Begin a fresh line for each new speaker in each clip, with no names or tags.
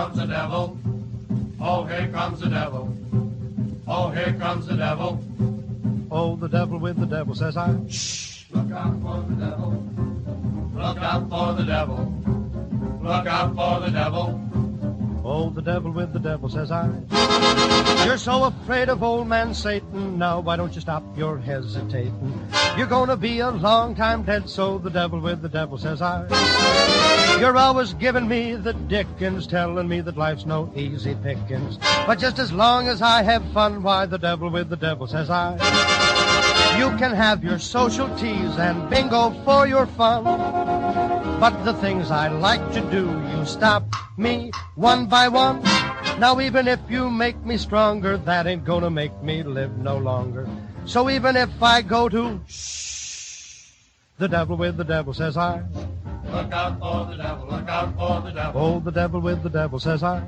comes the devil. Oh, here comes the devil. Oh, here comes the devil.
Oh, the devil with the devil, says I.
Shh, look out for the devil. Look out for the devil. Look out for the devil.
Oh, the devil with the devil, says I. You're so afraid of old man Satan, now why don't you stop your hesitating? You're gonna be a long time dead, so the devil with the devil, says I. You're always giving me the dickens, telling me that life's no easy pickings. But just as long as I have fun, why, the devil with the devil, says I. You can have your social teas and bingo for your fun, but the things I like to do, you stop me one by one. Now even if you make me stronger, that ain't gonna make me live no longer. So even if I go to shh, the devil with the devil, says I.
Look out for the devil, look out for the devil.
Oh, the devil with the devil, says I.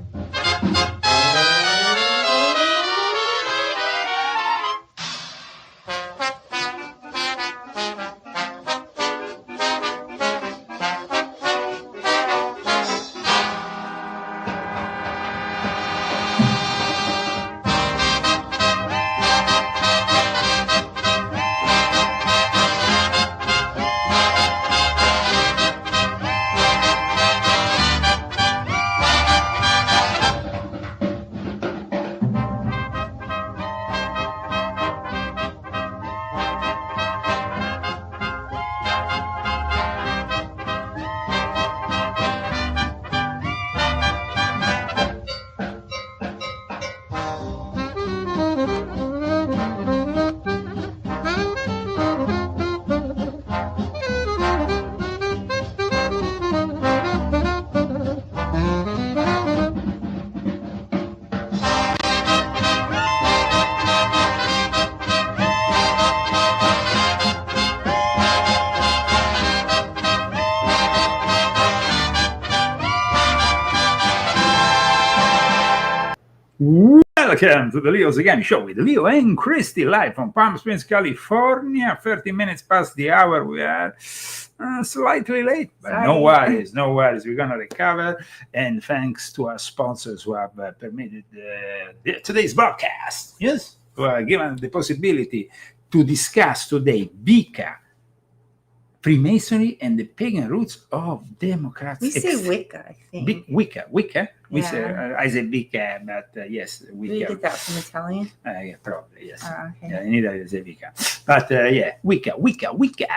Welcome to the Leo Zagami Show with Leo and Christy, live from Palm Springs, California. 30 minutes past the hour. We are slightly late, but no worries. We're going to recover. And thanks to our sponsors who have permitted today's broadcast. Yes, who are given the possibility to discuss today Wicca, Freemasonry, and the pagan roots of democrats.
We say Wicca, I think.
Wicca. We
Yeah.
say I say Wicca, but yes, Wicca.
Did you get that from Italian?
Yeah, probably yes.
Okay.
Yeah, in Italy say Wicca, but yeah, Wicca,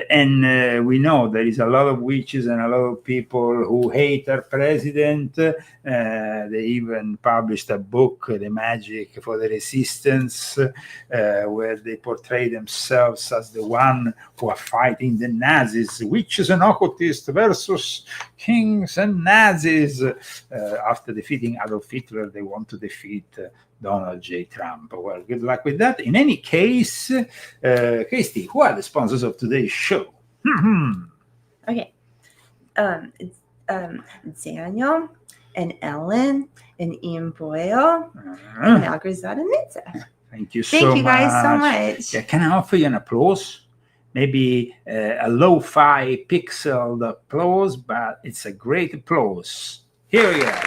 and we know there is a lot of witches and a lot of people who hate our president. They even published a book, The Magic for the Resistance, where they portray themselves as the one who are fighting the Nazis, witches and occultists versus kings and Nazis. After defeating Adolf Hitler, they want to defeat Donald J. Trump. Well, good luck with that. In any case, Christy, who are the sponsors of today's show?
Okay. It's Daniel and Ellen and Ian Boyle and Algazad and Nitza.
Thank you
Thank you guys so much.
Yeah, can I offer you an applause? Maybe a lo-fi pixeled applause, but it's a great applause. Here we go. Not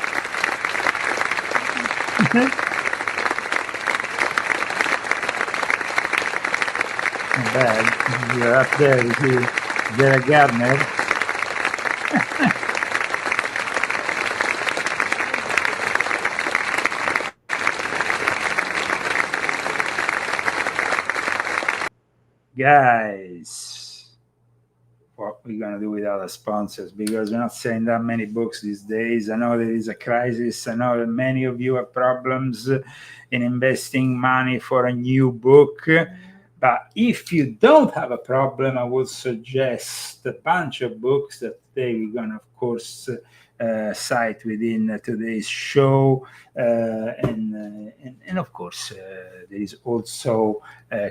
bad. You're up there with you, Jared Gardner. Guys, what we're going to do with other sponsors, because we're not selling that many books these days. I know there is a crisis. I know that many of you have problems in investing money for a new book. But if you don't have a problem, I would suggest a bunch of books that today we're going to, of course, cite within today's show. And of course, there is also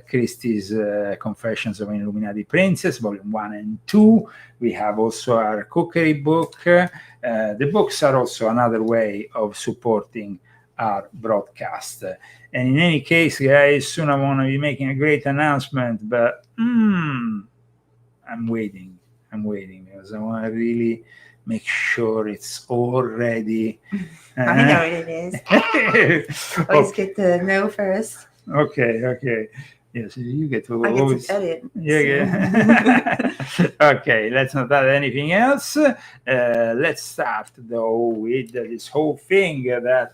Christie's Confessions of an Illuminati Princess, Volume 1 and 2. We have also our cookery book. The books are also another way of supporting our broadcast. And in any case, guys, soon I want to be making a great announcement, but I'm waiting. I'm waiting because I want to really make sure it's all ready.
I know what it is. Always get the no first.
Okay. Yes, you get to
I get
always.
to edit.
Yeah. Okay, let's not add anything else. Let's start though with this whole thing that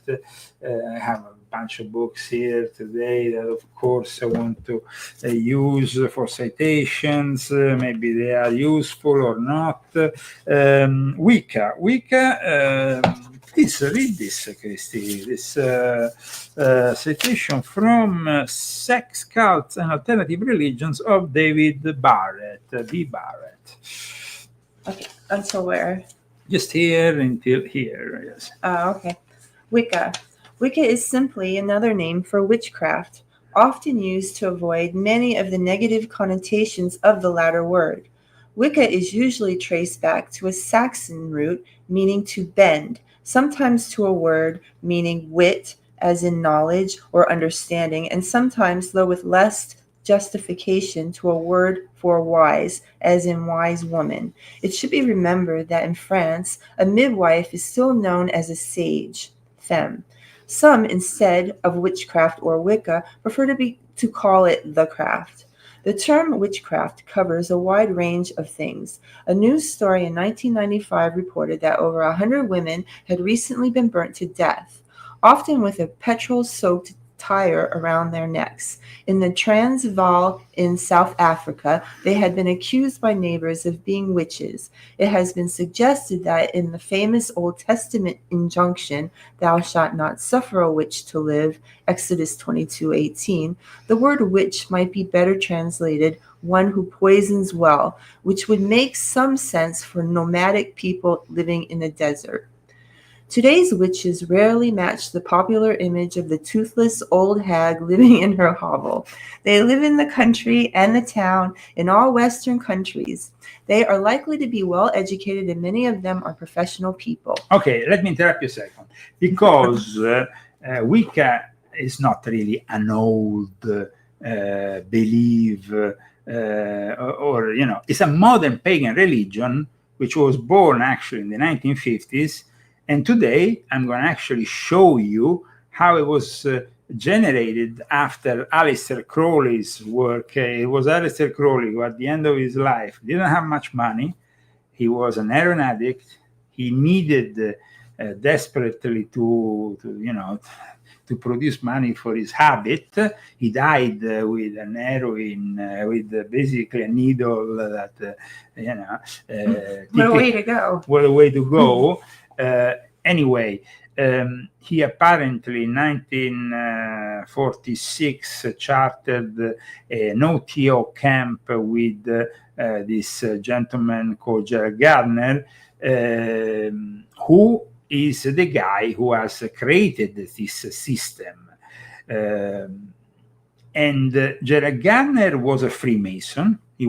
I have a bunch of books here today that, of course, I want to use for citations. Maybe they are useful or not. Wicca. Please read this, Christy. This citation from Sex, Cults, and Alternative Religions of David Barrett, B. Barrett.
Okay, until where?
Just here until here, yes.
Okay. Wicca. Wicca is simply another name for witchcraft, often used to avoid many of the negative connotations of the latter word. Wicca is usually traced back to a Saxon root meaning to bend, sometimes to a word meaning wit, as in knowledge or understanding, and sometimes, though with less justification, to a word for wise, as in wise woman. It should be remembered that in France, a midwife is still known as a sage, femme. Some, instead of witchcraft or Wicca, prefer to call it the craft. The term witchcraft covers a wide range of things. A news story in 1995 reported that over 100 women had recently been burnt to death, often with a petrol-soaked tire around their necks. In the Transvaal in South Africa, they had been accused by neighbors of being witches. It has been suggested that in the famous Old Testament injunction, "Thou shalt not suffer a witch to live," Exodus 22:18, the word witch might be better translated one who poisons well, which would make some sense for nomadic people living in the desert. Today's witches rarely match the popular image of the toothless old hag living in her hovel. They live in the country and the town in all Western countries. They are likely to be well educated, and many of them are professional people.
Okay, let me interrupt you a second, because Wicca is not really an old belief, or it's a modern pagan religion which was born actually in the 1950s. And today, I'm going to actually show you how it was generated after Aleister Crowley's work. It was Aleister Crowley who, at the end of his life, didn't have much money. He was an heroin addict. He needed desperately to produce money for his habit. He died with an heroin, with basically a needle that,
what a way to go.
What a way to go. Anyway, he apparently in 1946 chartered an OTO camp with this gentleman called Gerald Gardner, who is the guy who has created this system. And Gerald Gardner was a Freemason. He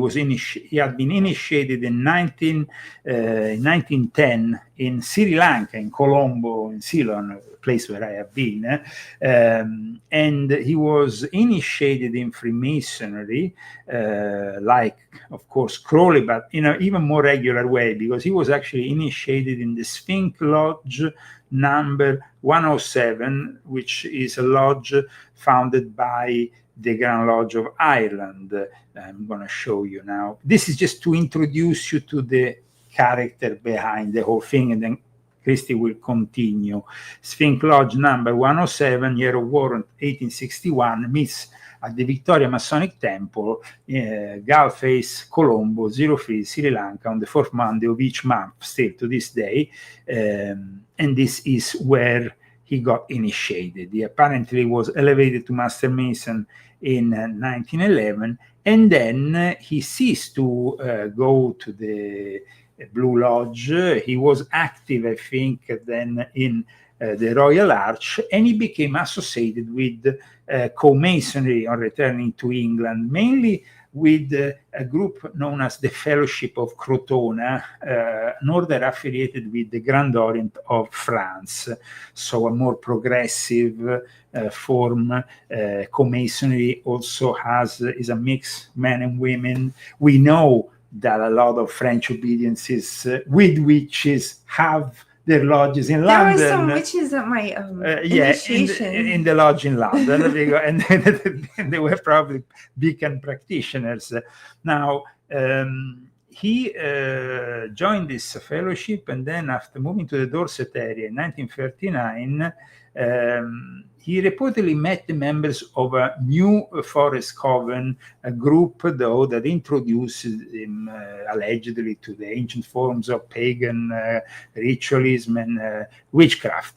had been initiated in 1910 in Sri Lanka, in Colombo, in Ceylon, a place where I have been. And he was initiated in Freemasonry, like, of course, Crowley, but in an even more regular way, because he was actually initiated in the Sphinx Lodge number 107, which is a lodge founded by the Grand Lodge of Ireland. I'm going to show you now. This is just to introduce you to the character behind the whole thing, and then Christy will continue. Sphinx Lodge number 107, year of warrant 1861, meets at the Victoria Masonic Temple, Galface, Colombo, 03, Sri Lanka, on the fourth Monday of each month, still to this day. And this is where he got initiated. He apparently was elevated to Master Mason in 1911, and then he ceased to go to the Blue Lodge. He was active, I think, then in the Royal Arch, and he became associated with co-masonry on returning to England, mainly with a group known as the Fellowship of Crotona, an order affiliated with the Grand Orient of France, so a more progressive form. Co-masonry also is a mix, men and women. We know that a lot of French obediences with witches have their lodges in London.
There were some witches at my initiation.
in the lodge in London, and they were probably Wiccan practitioners. Now, he joined this fellowship, and then after moving to the Dorset area in 1939, he reportedly met the members of a new Forest Coven, a group, though, that introduced him allegedly to the ancient forms of pagan ritualism and witchcraft.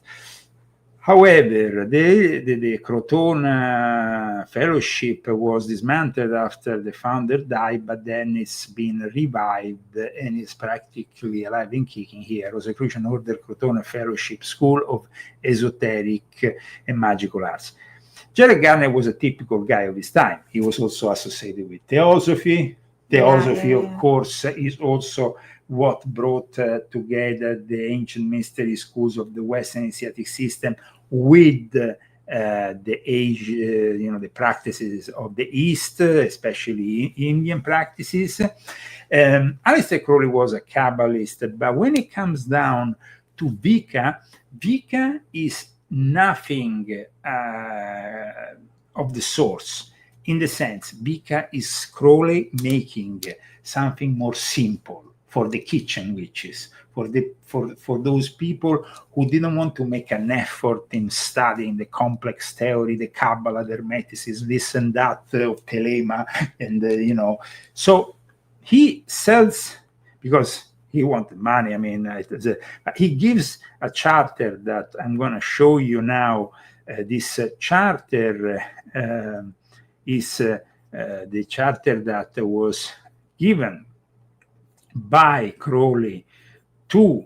However, the Crotone Fellowship was dismantled after the founder died, but then it's been revived and is practically alive and kicking here. Rosicrucian Order Crotone Fellowship, School of Esoteric and Magical Arts. Gerald Gardner was a typical guy of his time. He was also associated with theosophy. Theosophy, of course, is also what brought together the ancient mystery schools of the Western initiatic system with the the practices of the East, especially Indian practices. Aleister Crowley was a Kabbalist, but when it comes down to Wicca, Wicca is nothing of the source. In the sense, Wicca is Crowley making something more simple for the kitchen witches, for those people who didn't want to make an effort in studying the complex theory, the Kabbalah, the Hermeticism, this and that of Telema, and So he sells because he wanted money. I mean, he gives a charter that I'm going to show you now. This charter is the charter that was given by Crowley to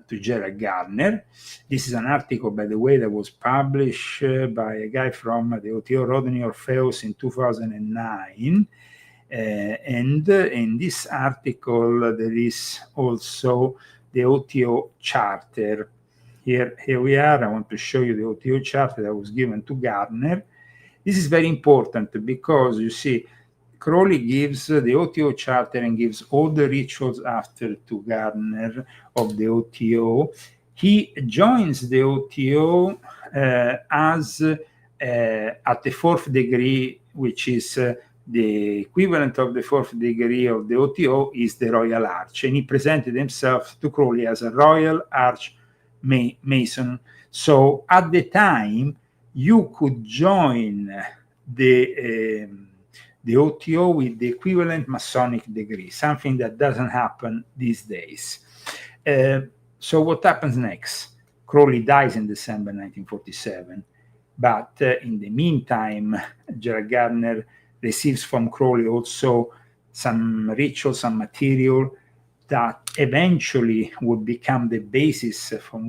Gerald Gardner. This is an article, by the way, that was published by a guy from the OTO, Rodney Orpheus, in 2009. And in this article, there is also the OTO charter. Here we are. I want to show you the OTO charter that was given to Gardner. This is very important because, you see, Crowley gives the OTO charter and gives all the rituals after to Gardner of the OTO. He joins the OTO as at the fourth degree, which is the equivalent of the fourth degree of the OTO is the Royal Arch. And he presented himself to Crowley as a Royal Arch Mason. So at the time, you could join the OTO with the equivalent Masonic degree, something that doesn't happen these days. So what happens next? Crowley dies in December 1947, but in the meantime, Gerald Gardner receives from Crowley also some rituals, some material that eventually would become the basis for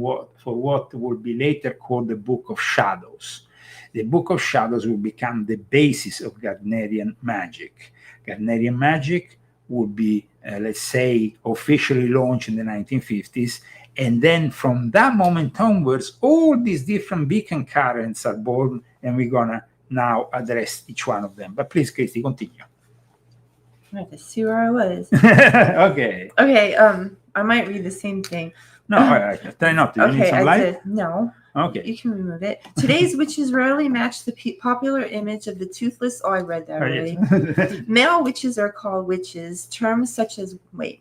what would be later called the Book of Shadows. The Book of Shadows will become the basis of Gardnerian magic. Gardnerian magic would be, let's say, officially launched in the 1950s. And then from that moment onwards, all these different Wiccan currents are born, and we're going to now address each one of them. But please, Christy, continue.
I have to see where I was.
Okay.
Okay, I might read the same thing.
No, I try not to. You need some light?
Did. No.
Okay.
You can remove it. Today's witches rarely match the popular image of the toothless. Oh, I read that already.
Yes.
Male witches are called witches. Terms such as, I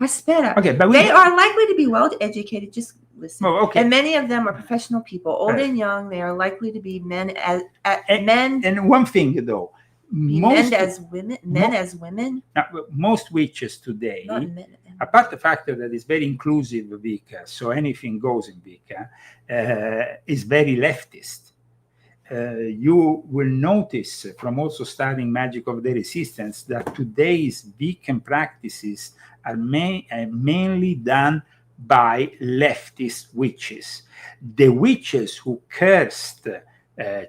sped up.
Okay, but
they are likely to be well educated. Just listen.
Oh, okay.
And many of them are professional people, old and young. They are likely to be men.
And one thing, though.
Men as women.
Most witches today,
not men.
Apart the fact that it's very inclusive of Wicca, so anything goes in Wicca, is very leftist. You will notice from also studying Magic of the Resistance that today's Wiccan practices are mainly done by leftist witches. The witches who cursed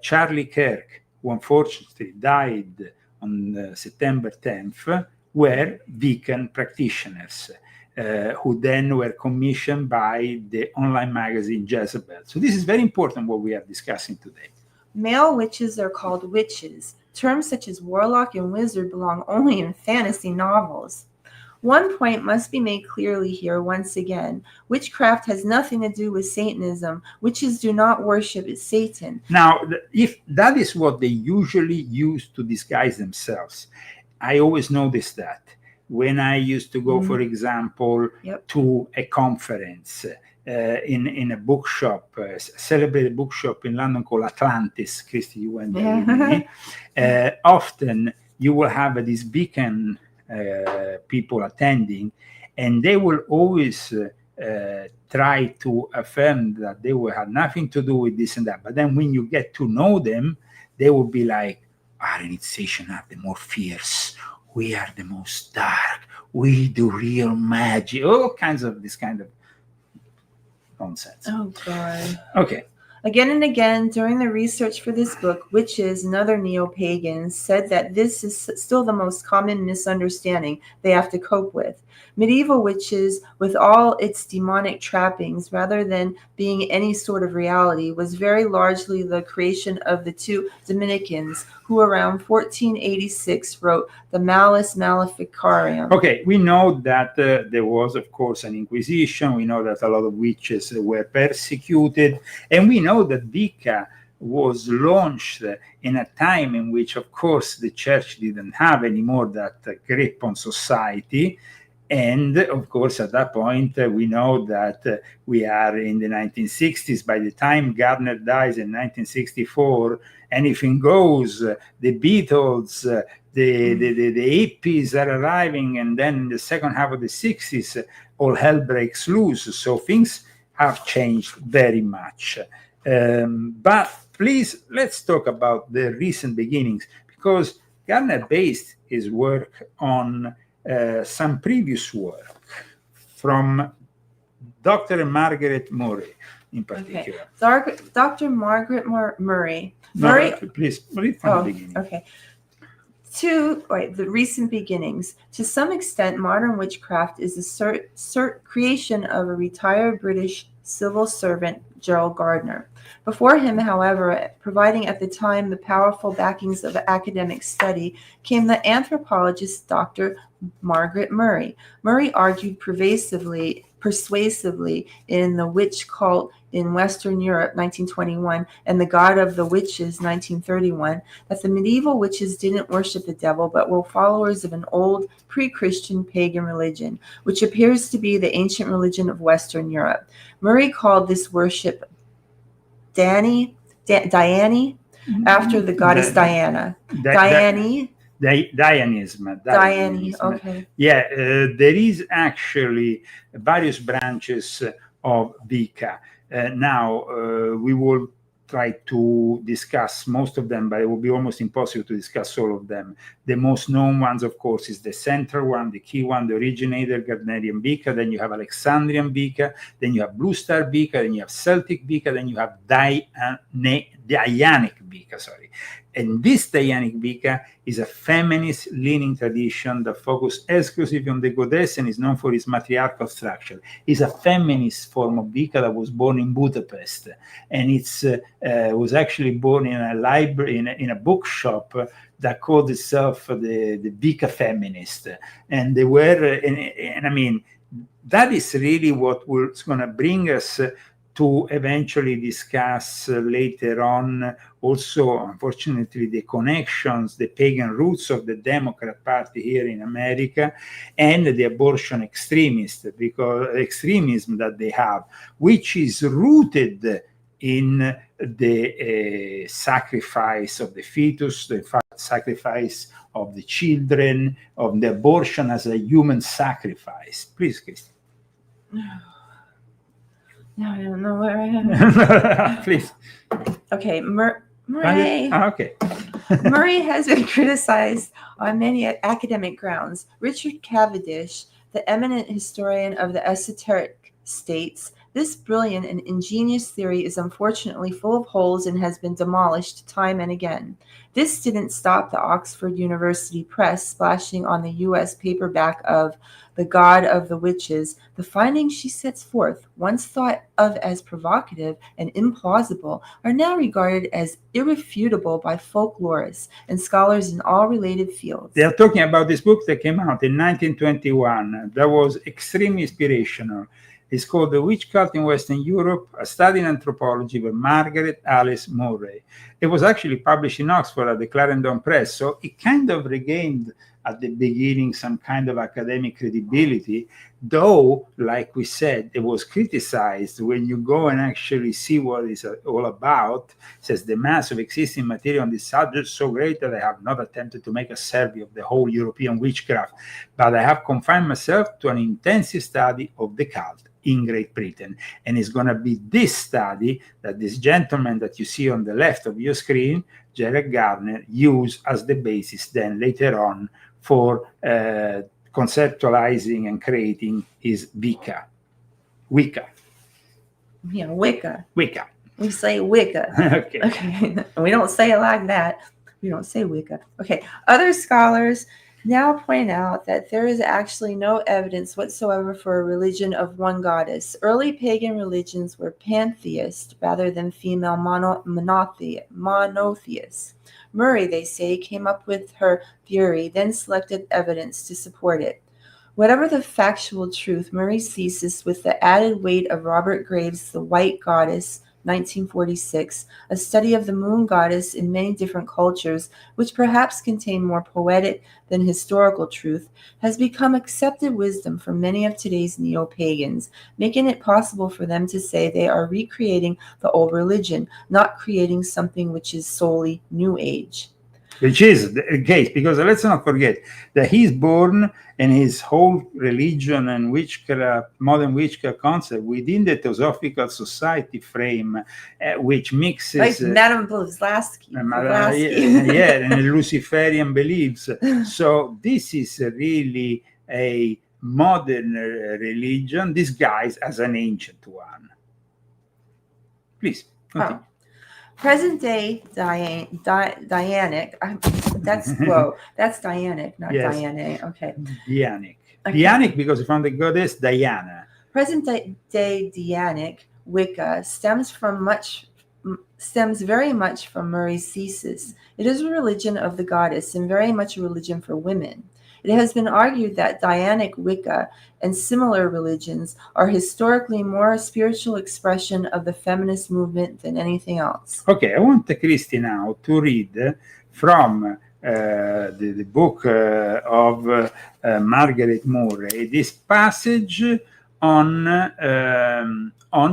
Charlie Kirk, who unfortunately died on September 10th, were Wiccan practitioners who then were commissioned by the online magazine Jezebel. So this is very important what we are discussing today.
Male witches are called witches. Terms such as warlock and wizard belong only in fantasy novels. One point must be made clearly here once again. Witchcraft has nothing to do with Satanism. Witches do not worship Satan.
Now, if that is what they usually use to disguise themselves, I always notice that when I used to go, for example, to a conference in a bookshop, a celebrated bookshop in London called Atlantis. Christy, you went there with me. Often you will have these beacon people attending, and they will always try to affirm that they will have nothing to do with this and that. But then when you get to know them, they will be like, our initiation are the more fierce. We are the most dark. We do real magic. All kinds of this kind of nonsense.
Oh, God.
Okay.
Again and again, during the research for this book, witches and other neo-pagans said that this is still the most common misunderstanding they have to cope with. Medieval witches, with all its demonic trappings, rather than being any sort of reality, was very largely the creation of the two Dominicans, who around 1486 wrote the Malleus Maleficarum.
Okay, we know that there was, of course, an Inquisition. We know that a lot of witches were persecuted. And we know that Wicca was launched in a time in which, of course, the church didn't have anymore that grip on society. And of course, at that point, we know that we are in the 1960s. By the time Gardner dies in 1964, anything goes. The Beatles, the hippies are arriving, and then in the second half of the 60s, all hell breaks loose. So things have changed very much. But please, let's talk about the recent beginnings, because Gardner based his work on some previous work from Dr. Margaret Murray in particular.
Okay. Dr. Margaret Murray.
Please, read from the beginning.
Okay. The recent beginnings. To some extent, modern witchcraft is the creation of a retired British civil servant, Gerald Gardner. Before him, however, providing at the time the powerful backings of academic study, came the anthropologist Dr. Margaret Murray. Murray argued persuasively in The Witch Cult in Western Europe, 1921, and The God of the Witches, 1931, that the medieval witches didn't worship the devil, but were followers of an old pre-Christian pagan religion, which appears to be the ancient religion of Western Europe. Murray called this worship Diane, after the goddess Diana.
Dianism.
Okay.
Yeah, there is actually various branches of Wicca. Now, we will try to discuss most of them, but it will be almost impossible to discuss all of them. The most known ones, of course, is the central one, the key one, the originator, Gardnerian Wicca. Then you have Alexandrian Wicca. Then you have Blue Star Wicca. Then you have Celtic Wicca. Then you have Dianic Wicca, sorry. And this Dianic Wicca is a feminist-leaning tradition that focuses exclusively on the goddess and is known for its matriarchal structure. It's a feminist form of Wicca that was born in Budapest, and it's was actually born in a library, in a bookshop that called itself the Wicca Feminist. And they were, and I mean, that is really what was going to bring us to eventually discuss later on also, unfortunately, the connections, the pagan roots of the Democrat Party here in America, and the abortion extremism that they have, which is rooted in the sacrifice of the fetus, the sacrifice of the children, of the abortion as a human sacrifice. Please, Christy.
No, I don't know where I am.
Please.
Okay, Murray.
Okay.
Murray has been criticized on many academic grounds. Richard Cavendish, the eminent historian of the esoteric, states This brilliant and ingenious theory is unfortunately full of holes and has been demolished time and again. This didn't stop the Oxford University Press splashing on the U.S. paperback of The God of the Witches. The findings she sets forth, once thought of as provocative and implausible, are now regarded as irrefutable by folklorists and scholars in all related fields.
They are talking about this book that came out in 1921 that was extremely inspirational. It's called The Witch Cult in Western Europe, a study in anthropology by Margaret Alice Murray. It was actually published in Oxford at the Clarendon Press, so it kind of regained at the beginning some kind of academic credibility, though, like we said, it was criticized. When you go and actually see what it's all about, it says the mass of existing material on this subject is so great that I have not attempted to make a survey of the whole European witchcraft, but I have confined myself to an intensive study of the cult in Great Britain. And it's going to be this study that this gentleman that you see on the left of your screen, Jared Gardner, used as the basis then later on for conceptualizing and creating his Wicca.
Yeah, Wicca.
Wicca.
We say Wicca.
Okay.
Okay. We don't say it like that. We don't say Wicca. Okay. Other scholars now point out that there is actually no evidence whatsoever for a religion of one goddess. Early pagan religions were pantheist rather than female monotheist. Murray, they say, came up with her theory, then selected evidence to support it. Whatever the factual truth, Murray's thesis, with the added weight of Robert Graves' The White Goddess, 1946, a study of the moon goddess in many different cultures, which perhaps contain more poetic than historical truth, has become accepted wisdom for many of today's neo-pagans, making it possible for them to say they are recreating the old religion, not creating something which is solely New Age.
Which is the case, because let's not forget that he's born and his whole religion and witchcraft, modern witchcraft concept within the Theosophical Society frame, which mixes...
Like Madame Blavatsky.
Yeah, and Luciferian beliefs. So this is really a modern religion disguised as an ancient one. Please, continue.
Oh. Present-day Dianic, that's Dianic, not
Yes.
Diane. Okay.
Dianic.
Okay.
Dianic because from the goddess Diana.
Present-day Dianic Wicca stems very much from Murray's thesis. It is a religion of the goddess and very much a religion for women. It has been argued that Dianic Wicca and similar religions are historically more a spiritual expression of the feminist movement than anything else.
Okay, I want Christy now to read from the book of Margaret Murray this passage on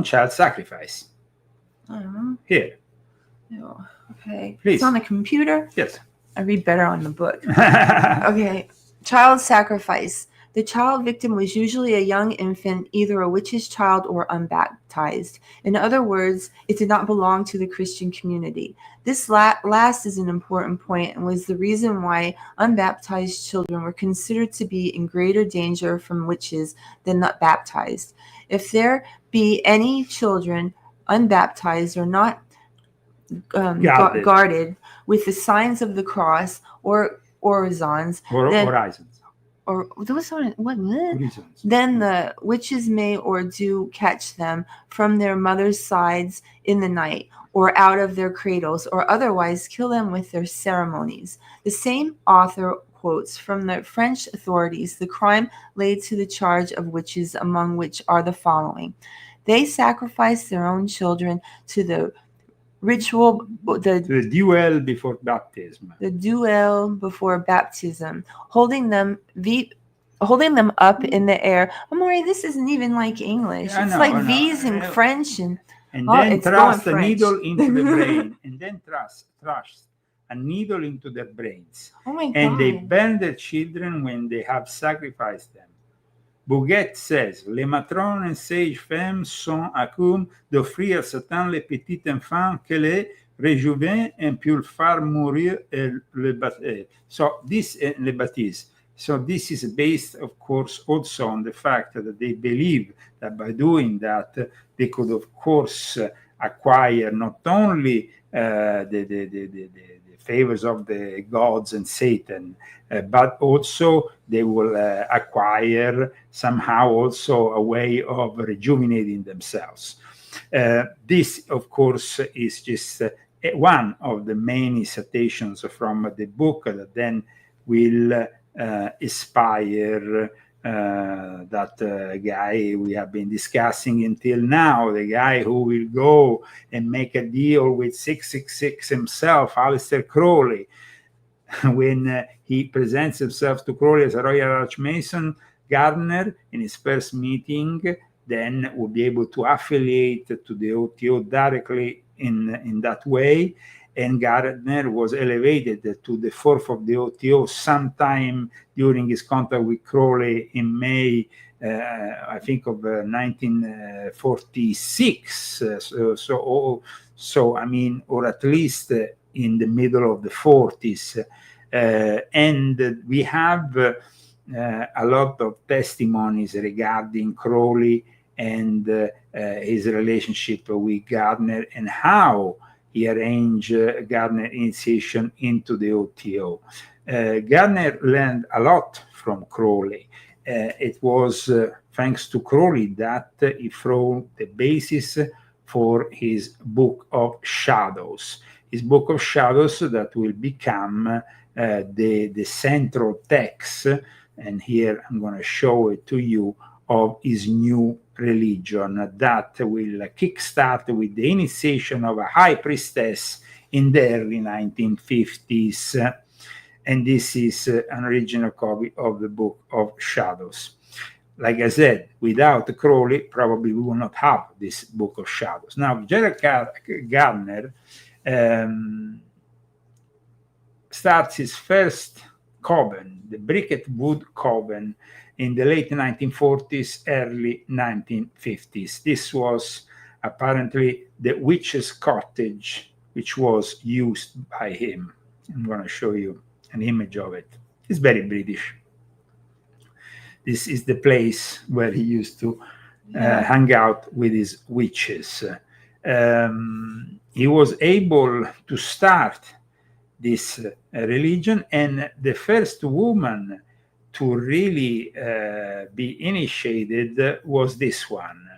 child sacrifice. Here.
Oh, okay.
Please.
It's on the computer?
Yes.
I read better on the book. Okay. Child sacrifice. The child victim was usually a young infant, either a witch's child or unbaptized. In other words, it did not belong to the Christian community. This last is an important point and was the reason why unbaptized children were considered to be in greater danger from witches than not baptized. If there be any children unbaptized or not guarded with the signs of the cross or horizons, then the witches may or do catch them from their mothers' sides in the night, or out of their cradles, or otherwise kill them with their ceremonies. The same author quotes from the French authorities the crime laid to the charge of witches, among which are the following: they sacrificed their own children to the ritual, the
duel before baptism.
The duel before baptism, holding them up in the air. Amore, this isn't even like English.
Yeah,
it's like V's in French, and
then thrust a needle into the brain, and then thrust a needle into their brains.
Oh my God!
And they burn their children when they have sacrificed them. Bouguet says, les matrones et sages femmes sont accoutumes d'offrir à Satan les petits enfants que les réjouvaient et pour faire mourir le baptême. So this le baptise. So this is based, of course, also on the fact that they believe that by doing that, they could, of course, acquire not only the favors of the gods and Satan, but also they will acquire somehow also a way of rejuvenating themselves. This, of course, is just one of the many citations from the book that then will inspire that guy we have been discussing until now, the guy who will go and make a deal with 666 himself, Aleister Crowley. When he presents himself to Crowley as a Royal Archmason, Gardner, in his first meeting, then will be able to affiliate to the OTO directly in that way. And Gardner was elevated to the fourth of the OTO sometime during his contact with Crowley in May, I think of 1946. So I mean, or at least in the middle of the 40s. And we have a lot of testimonies regarding Crowley and his relationship with Gardner and how he arranged Gardner initiation into the OTO. Gardner learned a lot from Crowley. It was thanks to Crowley that he threw the basis for his Book of Shadows. His Book of Shadows that will become the central text, and here I'm going to show it to you, of his new religion that will kickstart with the initiation of a high priestess in the early 1950s. And this is an original copy of the Book of Shadows. Like I said, without Crowley, probably we will not have this Book of Shadows. Now, Gerald Gardner starts his first coven, the Bricket Wood Coven, in the late 1940s, early 1950s. This was apparently the witch's cottage, which was used by him. I'm going to show you an image of it. It's very British. This is the place where he used to hang out with his witches. He was able to start this religion, and the first woman to really be initiated was this one.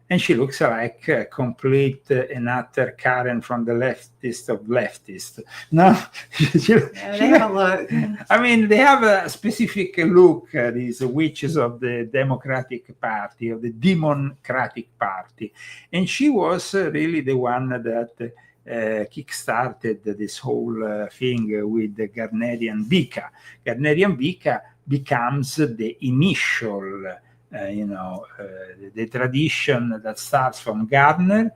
And she looks like a complete and utter Karen from the leftist of leftists. No,
they have a look.
I mean, they have a specific look, these witches of the Democratic Party, of the Democratic Party. And she was really the one that kick-started this whole thing with the Gardnerian Wicca. Gardnerian Wicca becomes the initial the tradition that starts from Gardner,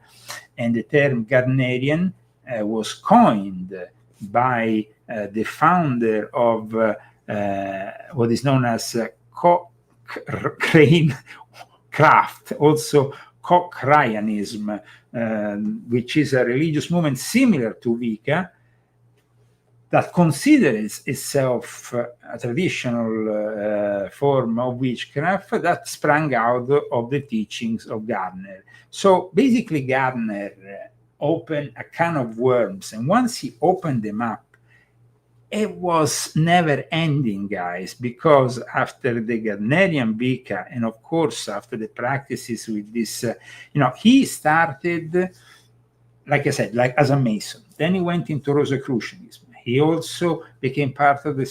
and the term Gardnerian was coined by the founder of what is known as Cochrane craft, also Cochranianism, which is a religious movement similar to Wicca, that considers itself a traditional form of witchcraft that sprang out of the teachings of Gardner. So basically Gardner opened a can of worms, and once he opened them up, it was never ending, guys, because after the Gardnerian Wicca, and of course after the practices with this, he started, like I said, like as a Mason. Then he went into Rosicrucianism. He also became part of the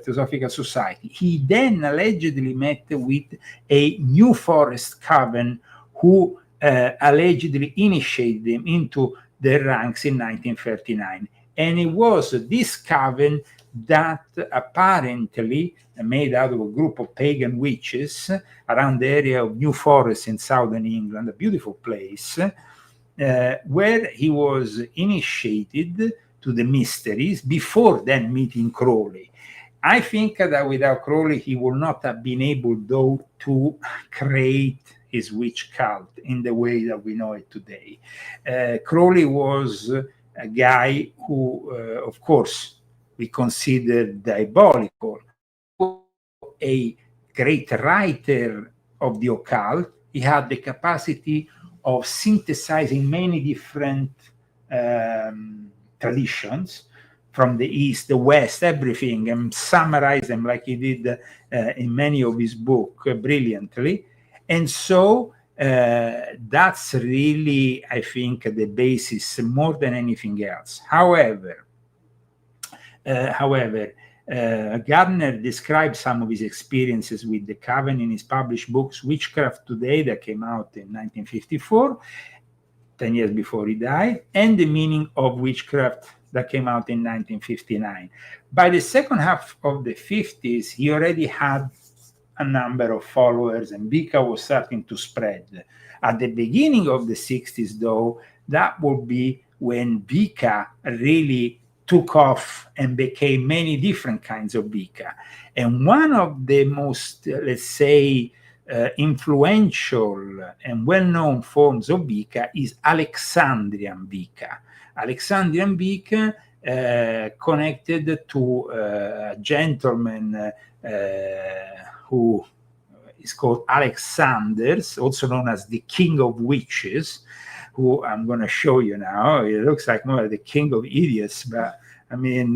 Theosophical Society. He then allegedly met with a New Forest coven who allegedly initiated him into their ranks in 1939. And it was this coven that apparently made out of a group of pagan witches around the area of New Forest in southern England, a beautiful place, where he was initiated to the mysteries before then meeting Crowley. I think that without Crowley, he would not have been able, though, to create his witch cult in the way that we know it today. Crowley was a guy who, of course, we consider diabolical, a great writer of the occult. He had the capacity of synthesizing many different traditions from the East, the West, everything, and summarize them like he did in many of his books brilliantly. And so that's really, I think, the basis more than anything else. However, Gardner described some of his experiences with the coven in his published books, Witchcraft Today, that came out in 1954, 10 years before he died, and The Meaning of Witchcraft, that came out in 1959. By the second half of the 50s, he already had a number of followers, and Wicca was starting to spread. At the beginning of the 60s, though, that would be when Wicca really took off and became many different kinds of Wicca. And one of the most, let's say, influential and well-known forms of Wicca is Alexandrian Wicca. Alexandrian Wicca connected to a gentleman who is called Alexanders, also known as the King of Witches, who I'm going to show you now. He looks like more the king of idiots, but I mean,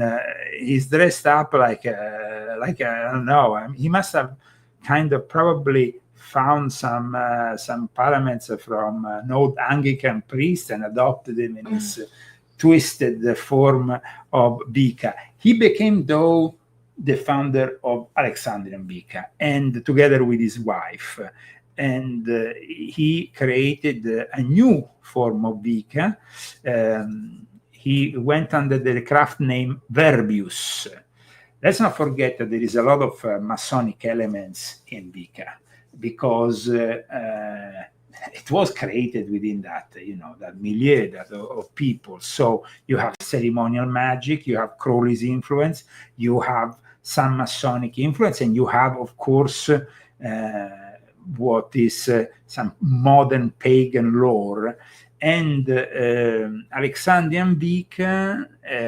he's dressed up like I don't know. He must have kind of probably found some parliaments from an old Anglican priest and adopted him in his twisted form of Wicca. He became, though, the founder of Alexandrian Wicca, and together with his wife. And he created a new form of Wicca. He went under the craft name Verbius. Let's not forget that there is a lot of Masonic elements in Wicca, because it was created within that, that milieu of people. So you have ceremonial magic, you have Crowley's influence, you have some Masonic influence, and you have, of course, what is some modern pagan lore. And Alexandrian Wicca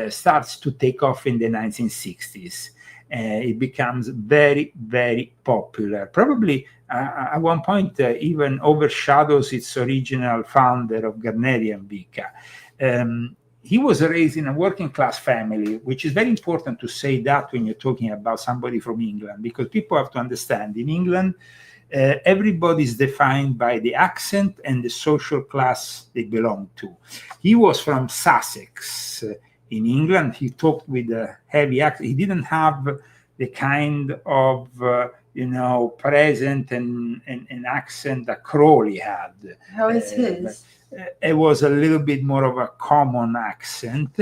starts to take off in the 1960s. It becomes very, very popular. Probably at one point even overshadows its original founder of Gardnerian Wicca. He was raised in a working class family, which is very important to say that when you're talking about somebody from England, because people have to understand, in England, everybody is defined by the accent and the social class they belong to. He was from Sussex in England. He talked with a heavy accent. He didn't have the kind of present and accent that Crowley had.
How is his?
It was a little bit more of a common accent.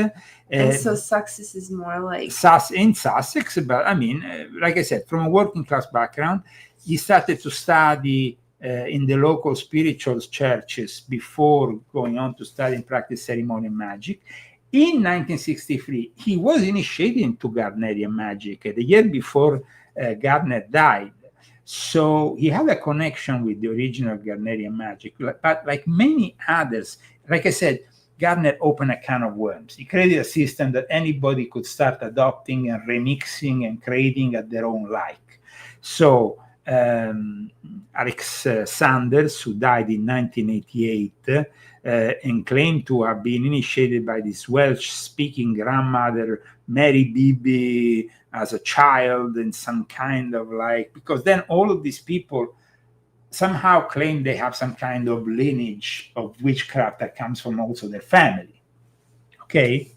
And so Sussex is more like...
In Sussex, but I mean, like I said, from a working class background, he started to study in the local spiritual churches before going on to study and practice ceremonial magic. In 1963, he was initiated into Gardnerian magic the year before Gardner died. So he had a connection with the original Gardnerian magic. But like many others, like I said, Gardner opened a can of worms. He created a system that anybody could start adopting and remixing and creating at their own like. So Alex Sanders, who died in 1988, and claimed to have been initiated by this Welsh-speaking grandmother, Mary Beebe, as a child, and some kind of because then all of these people somehow claim they have some kind of lineage of witchcraft that comes from also their family. Okay,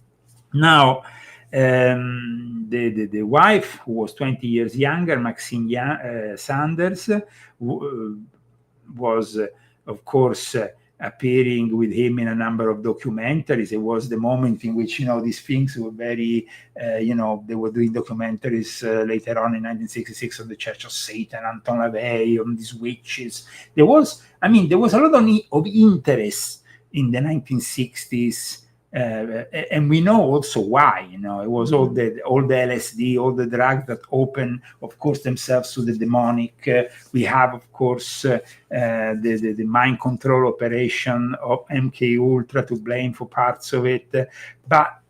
now the wife, who was 20 years younger, Maxine Sanders, was of course appearing with him in a number of documentaries. It was the moment in which these things were very they were doing documentaries later on in 1966 on the Church of Satan, Anton LaVey, on these witches. There was a lot of interest in the 1960s. And we know also why. It was all the LSD, all the drugs that open, of course, themselves to the demonic. We have, of course, the mind control operation of MK Ultra to blame for parts of it. But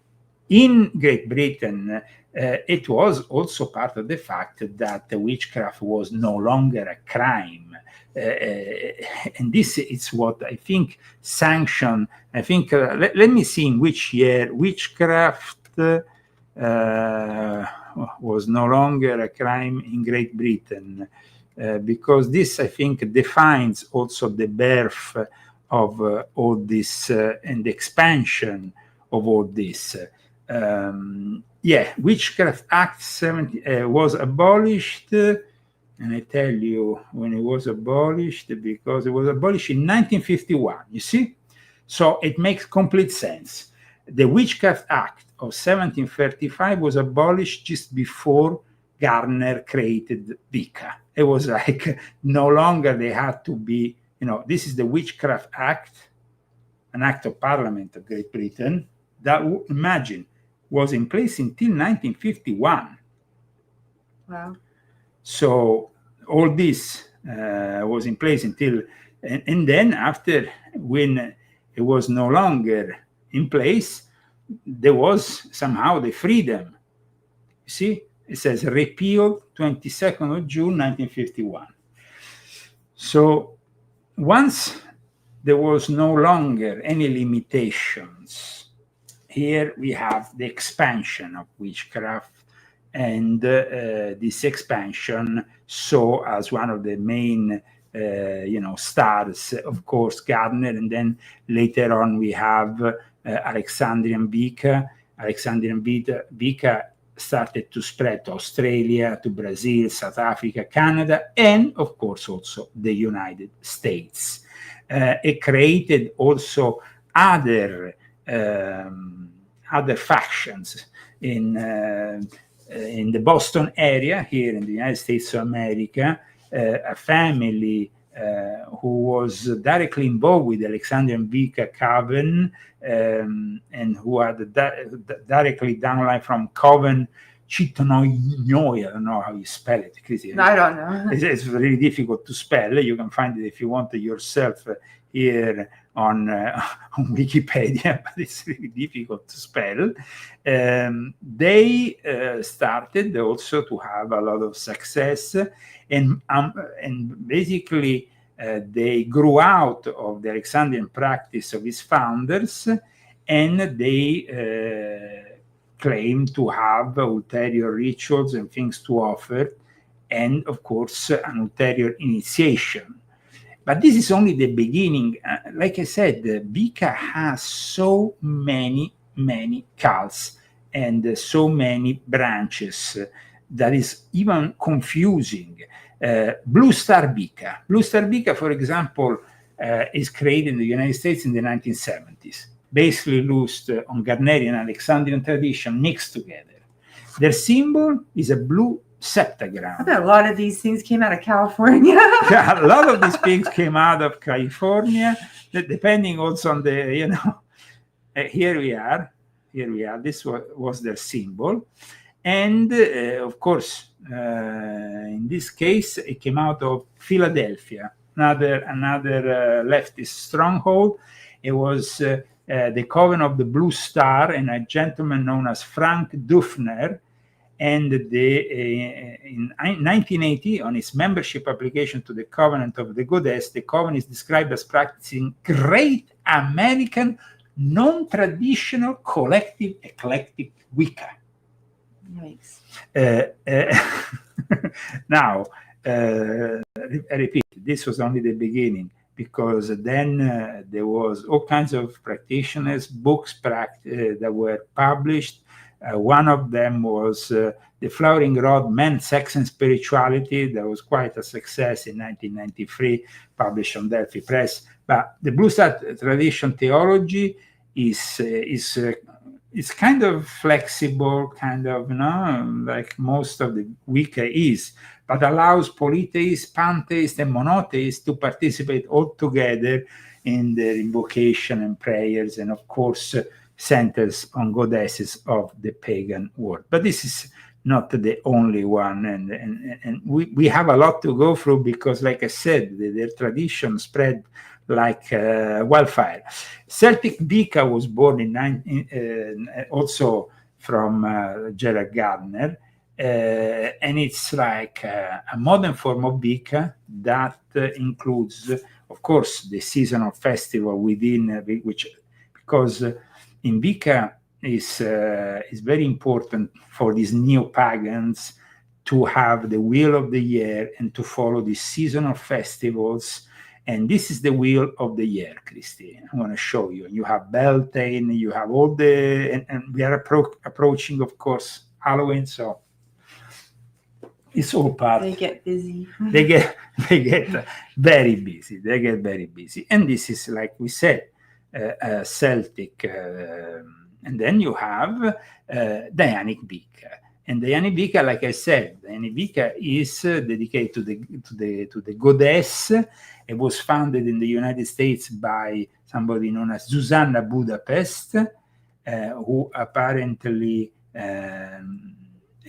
in Great Britain, it was also part of the fact that the witchcraft was no longer a crime. And this is what I think sanctioned. I think, let me see in which year witchcraft was no longer a crime in Great Britain, because this, I think, defines also the birth of all this and the expansion of all this. Witchcraft Act 70 was abolished, and I tell you when it was abolished, because it was abolished in 1951, you see? So it makes complete sense. The Witchcraft Act of 1735 was abolished just before Gardner created Wicca. It was like no longer they had to be, this is the Witchcraft Act, an act of Parliament of Great Britain, that, imagine, was in place until 1951.
Wow.
So all this was in place until, and then after, when it was no longer in place, there was somehow the freedom. You see, it says repealed 22nd of June 1951. So once there was no longer any limitations, here we have the expansion of witchcraft, and this expansion saw as one of the main stars, of course, Gardner, and then later on we have Alexandrian Wicca. Alexandrian Wicca started to spread to Australia, to Brazil, South Africa, Canada, and of course also the United States. It created also other factions in the Boston area here in the United States of America. A family who was directly involved with the Alexandrian Wicca coven, and who had directly downline from Coven Chitonognoi. I don't know how you spell it.
I don't know.
It's really difficult to spell. You can find it if you want yourself here on Wikipedia, but it's really difficult to spell. They started also to have a lot of success, and basically they grew out of the Alexandrian practice of its founders, and they claimed to have ulterior rituals and things to offer, and of course an ulterior initiation. But this is only the beginning. Like I said, Wicca has so many cults and so many branches that is even confusing. Blue Star Wicca. Blue Star Wicca, for example, is created in the United States in the 1970s, basically loosed on Gardnerian Alexandrian tradition mixed together. Their symbol is a blue septagram.
I bet a lot of these things came out of California.
Yeah, a lot of these things came out of California, depending also on the, here we are. This was their symbol. And of course, in this case, it came out of Philadelphia, another leftist stronghold. It was the Coven of the Blue Star, and a gentleman known as Frank Dufner. And in 1980, on its membership application to the Covenant of the Goddess, the Coven is described as practicing great American, non-traditional, collective, eclectic Wicca.
Yikes.
Now, I repeat, this was only the beginning, because then there was all kinds of practitioners, books that were published. One of them was The Flowering Rod, Men, Sex and Spirituality. That was quite a success in 1993, published on Delphi Press. But the Blue Star tradition theology is kind of flexible, kind of, like most of the Wicca is, but allows polytheists, pantheists, and monotheists to participate all together in their invocation and prayers, and of course, centers on goddesses of the pagan world. But this is not the only one, and we have a lot to go through, because, like I said, their tradition spread like wildfire. Celtic Wicca was born also from Gerald Gardner. And it's like a modern form of Wicca that includes, of course, the seasonal festival within which, because in Wicca is very important for these neo-pagans to have the wheel of the year and to follow these seasonal festivals. And this is the wheel of the year, Christine. I want to show you. You have Beltane, you have all the, and we are approaching, of course, Halloween, so it's all part.
They get busy.
They get very busy. They get very busy. And this is, like we said, Celtic. And then you have Dianic Wicca. And Dianic Wicca, like I said, Dianic Wicca is dedicated to the goddess. It was founded in the United States by somebody known as Susanna Budapest, who apparently,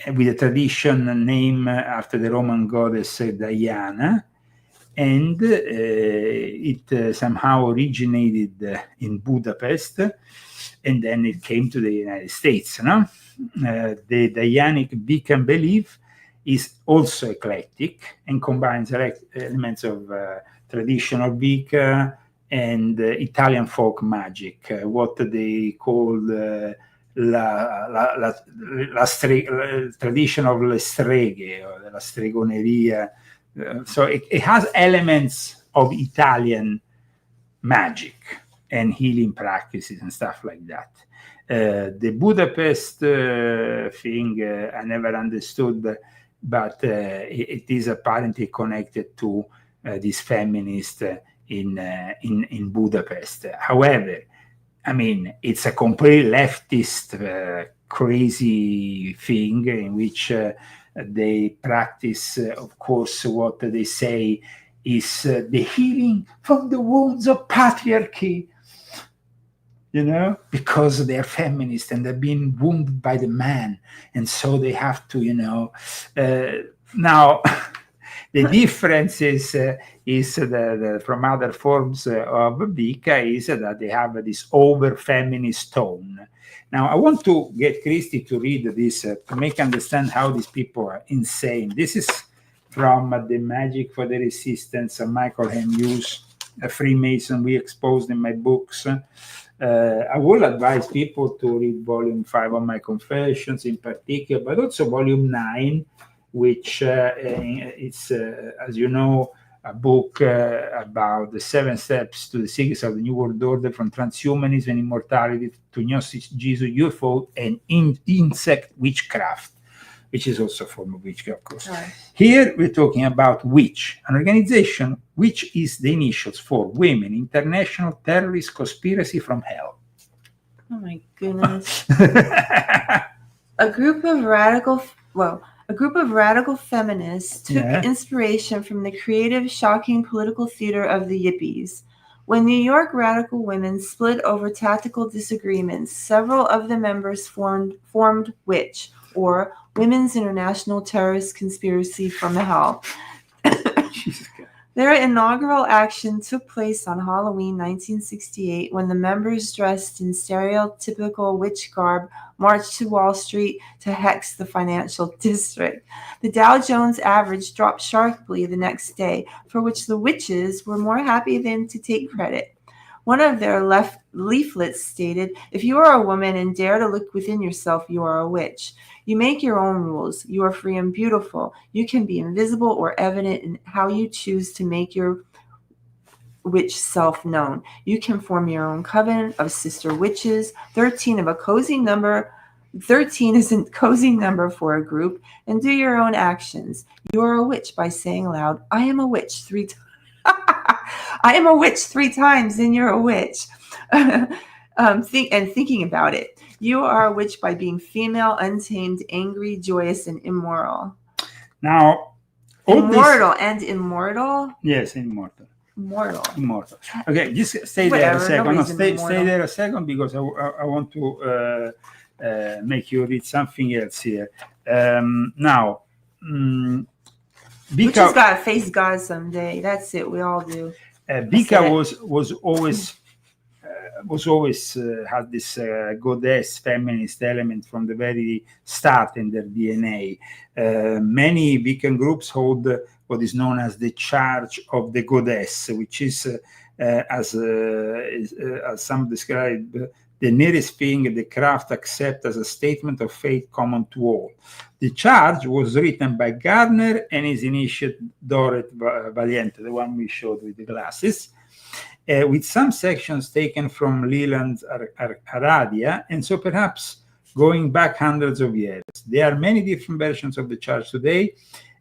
with a tradition named after the Roman goddess Diana, and it somehow originated in Budapest, and then it came to the United States. No? The Dianic Wiccan belief is also eclectic and combines elements of traditional Wicca and Italian folk magic, what they call la tradition of le streghe, or la stregoneria. So it has elements of Italian magic and healing practices and stuff like that. The Budapest thing I never understood, but it is apparently connected to this feminist in Budapest. However, I mean, it's a complete leftist crazy thing in which they practice, of course, what they say is the healing from the wounds of patriarchy, you know, because they're feminist and they're being wounded by the man. And so they have to, you know, now the difference is from other forms of Wicca is that they have this over-feminist tone. Now, I want to get Christy to read this to make understand how these people are insane. This is from The Magic for the Resistance, Michael M. Hughes, a Freemason we exposed in my books. I will advise people to read Volume 5 of my Confessions in particular, but also Volume 9, which it's, as you know, a book about the 7 steps to the secrets of the New World Order, from transhumanism and immortality to Gnosis, Jesus, UFO, and insect witchcraft, which is also a form of witchcraft, of course. Right. Here we're talking about Witch, an organization which is the initials for Women International Terrorist Conspiracy from Hell.
Oh my goodness. A group of radical feminists took inspiration from the creative, shocking political theater of the Yippies. When New York radical women split over tactical disagreements, several of the members formed Witch, or Women's International Terrorist Conspiracy from Hell. Their inaugural action took place on Halloween 1968, when the members, dressed in stereotypical witch garb, marched to Wall Street to hex the financial district. The Dow Jones average dropped sharply the next day, for which the witches were more happy than to take credit. One of their leaflets stated, "If you are a woman and dare to look within yourself, you are a witch. You make your own rules. You are free and beautiful. You can be invisible or evident in how you choose to make your witch self known. You can form your own coven of sister witches. 13 is a cozy number for a group, and do your own actions. You are a witch by saying aloud, 'I am a witch' 3 times. I am a witch 3 times, then you're a witch." Thinking about it. You are a witch by being female, untamed, angry, joyous, and immoral.
Now,
immortal. Yes,
immortal.
Immortal.
Okay, just stay there a second. No, stay there a second, because I want to make you read something else here. Now,
we just gotta face God someday. That's it. We all do.
Wicca was always was always had this goddess feminist element from the very start in their DNA. Many Wiccan groups hold what is known as the charge of the goddess, which is, as some describe, the nearest thing the craft accepts as a statement of faith common to all. The charge was written by Gardner and his initiate Dorothy Valiente, the one we showed with the glasses, with some sections taken from Leland's Aradia, and so perhaps going back hundreds of years. There are many different versions of the charge today,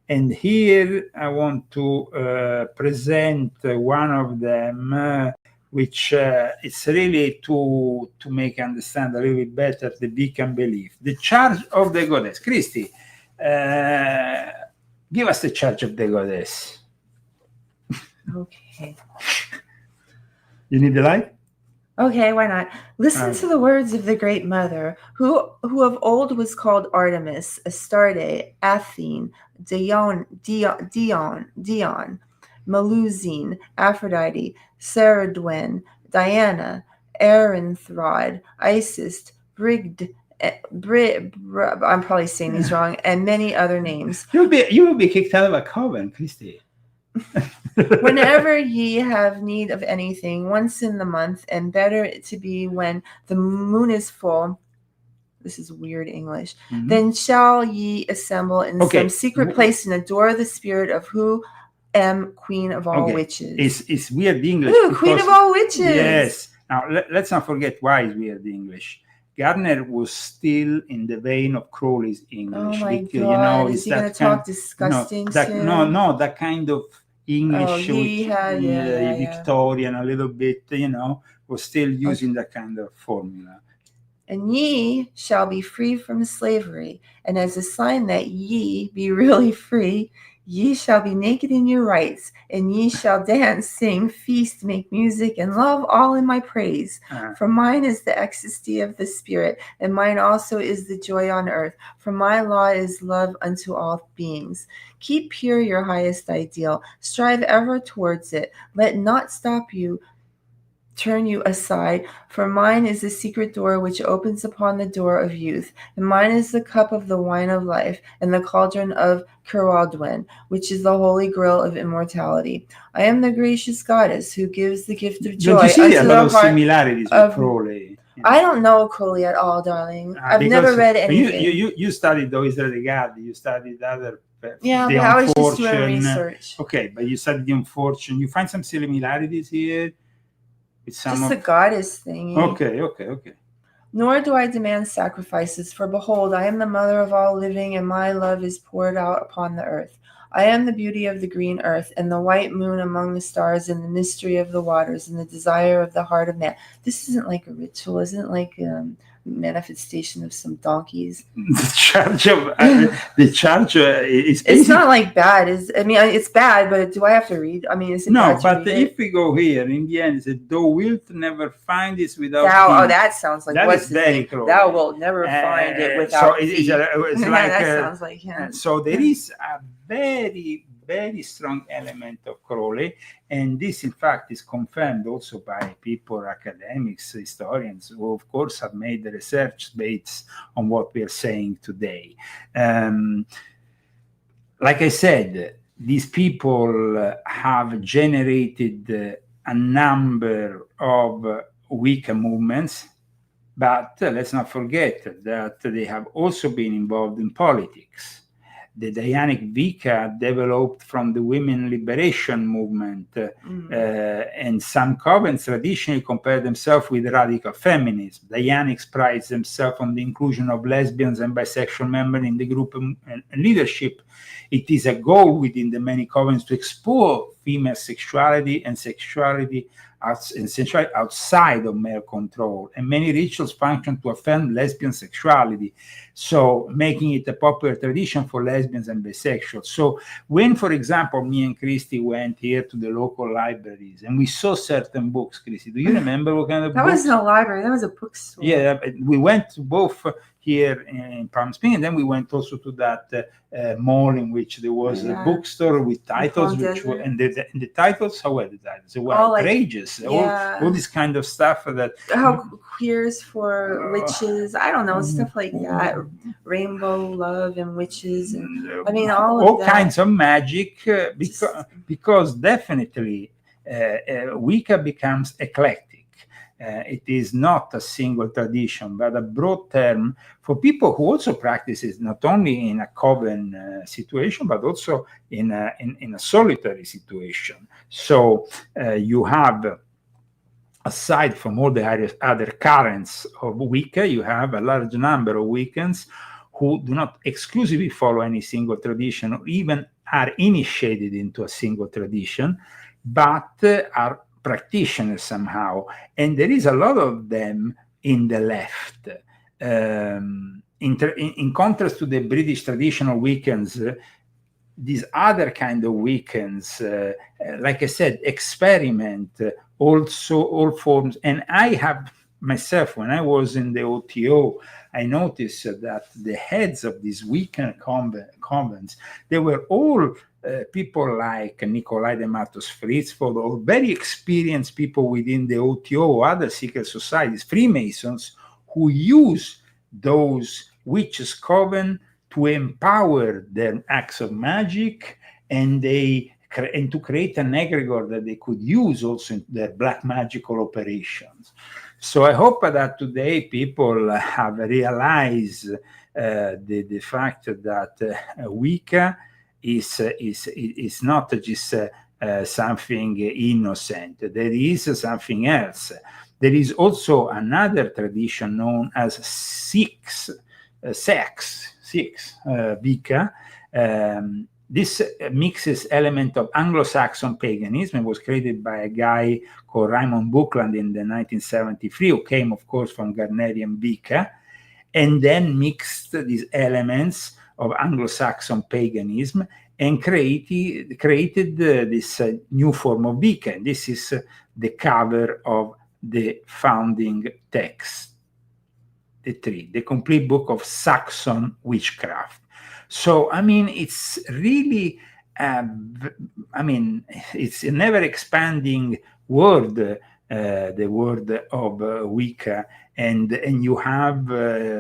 and here I want to present one of them, which it's really to make understand a little bit better the Wiccan belief. The charge of the goddess. Christy, give us the charge of the goddess.
Okay.
You need the light?
Okay, why not? Listen to the words of the Great Mother, who of old was called Artemis, Astarte, Athene, Dion, Melusine, Aphrodite, Saradwin, Diana, Erenthod, Isis, Brigd, I'm probably saying these wrong, and many other names.
You will be kicked out of a coven, Christy.
Whenever ye have need of anything, once in the month, and better to be when the moon is full. This is weird English. Mm-hmm. Then shall ye assemble in some secret place and adore the spirit of who am Queen of all witches.
It's weird English.
Ooh, Queen of all witches.
Yes. Now let's not forget why it's weird English. Gardner was still in the vein of Crowley's English.
Oh my God! Is he going to talk disgusting soon?
No, that kind of English, Victorian,
yeah.
a little bit, was still using that kind of formula.
And ye shall be free from slavery, and as a sign that ye be really free, ye shall be naked in your rights, and ye shall dance, sing, feast, make music, and love all in my praise. For mine is the ecstasy of the spirit, and mine also is the joy on earth. For my law is love unto all beings. Keep pure your highest ideal. Strive ever towards it. Let not stop you, turn you aside, for mine is the secret door which opens upon the door of youth, and mine is the cup of the wine of life, and the cauldron of Cerwaldwin, which is the holy grail of immortality. I am the gracious goddess who gives the gift of joy.
Don't you see a lot of similarities with Crowley?
I don't know Crowley at all, darling. I've never read anything.
You studied the Israeli God, you studied other.
Yeah, but I was just doing research.
Okay, but you studied the unfortunate. You find some similarities here.
Just the goddess thing.
Okay.
Nor do I demand sacrifices, for behold, I am the mother of all living, and my love is poured out upon the earth. I am the beauty of the green earth, and the white moon among the stars, and the mystery of the waters, and the desire of the heart of man. This isn't like a ritual, isn't it? Like manifestation of some donkeys.
The charge is.
It's not like bad. It's bad, but do I have to read? Is it
no?
Bad
But if we go here in the end, it says, "Thou wilt never find this without."
That sounds like
that is very close.
Thou wilt never find it without.
So it's like
that sounds like him.
So there is a very, very strong element of Crowley, and this in fact is confirmed also by people, academics, historians, who of course have made the research based on what we are saying today. Like I said, these people have generated a number of Wicca movements, but let's not forget that they have also been involved in politics. The Dianic Wicca developed from the women liberation movement, and some covens traditionally compare themselves with radical feminism. Dianics prides themselves on the inclusion of lesbians and bisexual members in the group and leadership. It is a goal within the many covens to explore female sexuality and sexuality essentially outside of male control, and many rituals function to affirm lesbian sexuality, so making it a popular tradition for lesbians and bisexuals. So when, for example, me and Christy went here to the local libraries and we saw certain books, Christy, do you remember what kind of books?
That wasn't a library, that was a bookstore.
Yeah, we went to both here in Palm Springs. And then we went also to that mall in which there was a bookstore with titles, which were, and the titles, how were the titles? They were outrageous. All this kind of stuff that
queers for witches, I don't know, stuff like that. Rainbow love and witches, and I mean all
kinds of magic, because definitely Wicca becomes eclectic. It is not a single tradition, but a broad term for people who also practice it not only in a coven situation, but also in a solitary situation. So you have, aside from all the other currents of Wicca, you have a large number of Wiccans who do not exclusively follow any single tradition or even are initiated into a single tradition, but are practitioners somehow. And there is a lot of them in the left. In contrast to the British traditional Wiccans, these other kind of Wiccans, like I said, experiment also all forms. And I have myself, when I was in the OTO, I noticed that the heads of these Wiccan convents, they were all people like Nikolai de Matos Fritzford, or very experienced people within the OTO or other secret societies, Freemasons, who use those witches' coven to empower their acts of magic, and to create an egregore that they could use also in their black magical operations. So I hope that today people have realized the fact that Wicca is not just something innocent. There is something else. There is also another tradition known as sex Wicca. This mixes element of Anglo-Saxon paganism. It was created by a guy called Raymond Buckland in the 1973, who came, of course, from Gardnerian Wicca, and then mixed these elements of Anglo-Saxon paganism and created this new form of Wicca. And this is the cover of the founding text, the complete book of Saxon witchcraft. So, I mean, it's really, it's a never-expanding word, the word of Wicca. And you have,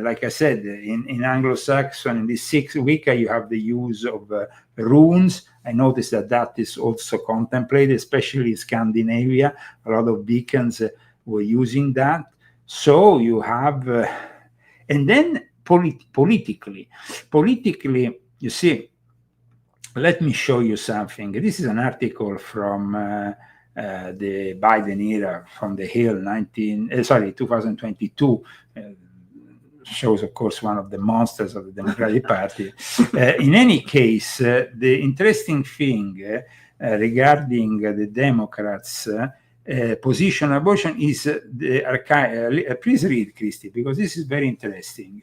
like I said, in Anglo-Saxon, in the sixth Wicca, you have the use of runes. I noticed that is also contemplated, especially in Scandinavia. A lot of Wiccans were using that. So you have, and then politically, you see, let me show you something. This is an article from the Biden era, from the Hill, 2022. Shows, of course, one of the monsters of the Democratic Party. In any case, the interesting thing regarding the Democrats' position on abortion is the please read, Christy, because this is very interesting.